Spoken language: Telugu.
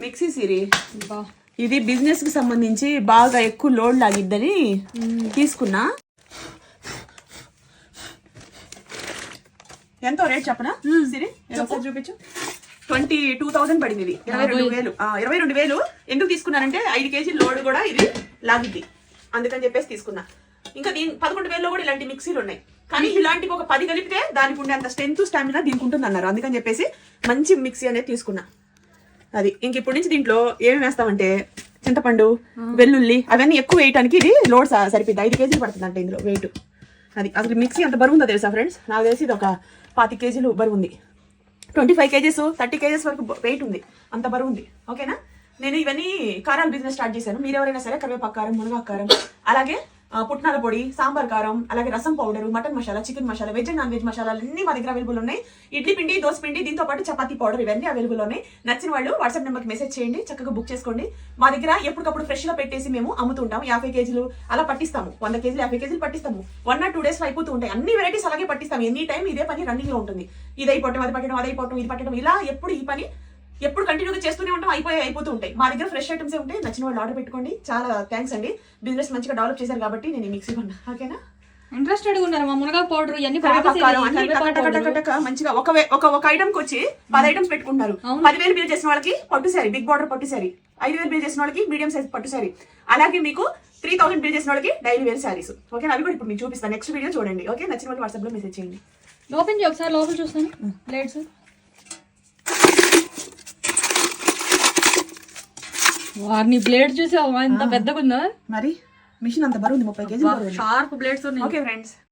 మిక్సీ సిరి ఇది బిజినెస్ కి సంబంధించి బాగా ఎక్కువ లోడ్ లాగిద్దని తీసుకున్నా. ఎంతో రేట్ చెప్పనా సిరి? చూపించు. 22,000 పడింది ఇది. 22,000 ఎందుకు తీసుకున్నానంటే 5 కేజీ లోడ్ కూడా ఇది లాగిద్ది, అందుకని చెప్పేసి తీసుకున్నా. ఇంకా 11,000లో కూడా ఇలాంటి మిక్సీలు ఉన్నాయి, కానీ ఇలాంటివి ఒక 10 కలిపితే దానికి ఉండే అంత స్ట్రెంత్ స్టామినా దీనికి ఉంటుంది అన్నారు, అందుకని చెప్పేసి మంచి మిక్సీ అనేది తీసుకున్నా. అది ఇంక ఇప్పుడు నుంచి దీంట్లో ఏమేమి వేస్తామంటే చింతపండు, వెల్లుల్లి అవన్నీ ఎక్కువ వేయటానికి ఇది లోడ్ సరిపోద్ది. 5 కేజీలు పడుతుంది అంటే ఇందులో వెయిట్. అది అసలు మిక్సీ అంత బరువు ఉందో తెలుసా ఫ్రెండ్స్? నాకు తెలిసి ఇది ఒక 25 కేజీలు బరువు ఉంది. 25 కేజీస్ 30 కేజీస్ వరకు వెయిట్ ఉంది, అంత బరువు ఉంది. ఓకేనా? నేను ఇవన్నీ కారాల బిజినెస్ స్టార్ట్ చేశాను. మీరు ఎవరైనా సరే కరివేపాకు కారం, మునగాకు కారం, అలాగే పుట్నాల పొడి, సాంబార్ కారం, అలాగే రసం powder, mutton masala, chicken masala, veg and non veg మసాలాలు అన్ని మా దగ్గర అవైలబుల్ ఉన్నాయి. ఇడ్లీ పిండి, దోశ పిండి, దీంతో పాటు చపాతీ పౌడర్ ఇవన్నీ అవైలబుల్ ఉన్నాయి. నచ్చిన వాళ్ళు వాట్సాప్ నెంబర్కి మెసేజ్ చేయండి, చక్కగా బుక్ చేసుకోండి. మా దగ్గర ఎప్పటికప్పుడు ఫ్రెష్ గా పెట్టేసి మేము అమ్ముతుంటాం. 50 కేజీలు అలా పట్టిస్తాము, 100 కేజీలు 50 కేజీలు పట్టిస్తాము. 1 or 2 days అయిపోతూ ఉంటాయి. అన్ని వెరైటీస్ అలాగే పట్టిస్తాము. ఎనీ టైం ఇదే పని రన్నింగ్ లో ఉంటుంది. ఇది అయిపోవటం, అది పట్టడం, అది అయిపోవటం, ఇది పట్టడం, ఇలా ఎప్పుడు ఈ పని ఎప్పుడు కంటిన్యూగా చేస్తూనే ఉంటాం. అయిపోతూ ఉంటాయి. మా దగ్గర ఫ్రెష్ ఐటమ్స్ ఉంటాయి. నచ్చిన వాళ్ళు ఆర్డర్ పెట్టుకోండి. చాలా థ్యాంక్స్ అండి, బిజినెస్ మంచిగా డెవలప్ చేశారు కాబట్టి నేను ఈ మిక్సీ కొన్నా. ఓకేనా? ఇంట్రెస్టెడ్ ఉన్నారు. మా మునగాకు పౌడర్ మంచిగా ఒక ఐటమ్ కి వచ్చి 10 ఐటమ్స్ పెట్టుకుంటున్నారు. 10,000 బిల్ చేసిన వాళ్ళకి పట్టు శారీ, బిగ్ బార్డర్ పట్టు శారీ, 5,000 బిల్ చేసిన వాళ్ళకి మీడియం సైజ్ పట్టు శారీ, అలాగే మీకు 3,000 బిల్ చేసిన వాళ్ళకి డైలీ వేర్ శారీస్. ఓకే, అవి కూడా ఇప్పుడు మీకు చూపిస్తాను. నెక్స్ట్ వీడియో చూడండి. ఓకే, నచ్చిన వాళ్ళు వాట్సాప్ లో మెసేజ్ చేయండి. ఓపెన్ చేయి ఒకసారి, లోపల చూస్తాను. ప్లేట్స్ వారిని బ్లేడ్ చూసి ఎంత పెద్దగా ఉందా? మరి మిషన్ అంత బరువు ఉంది, 30 కేజీలు. షార్ప్ బ్లేడ్స్ ఉన్నాయి. Okay friends.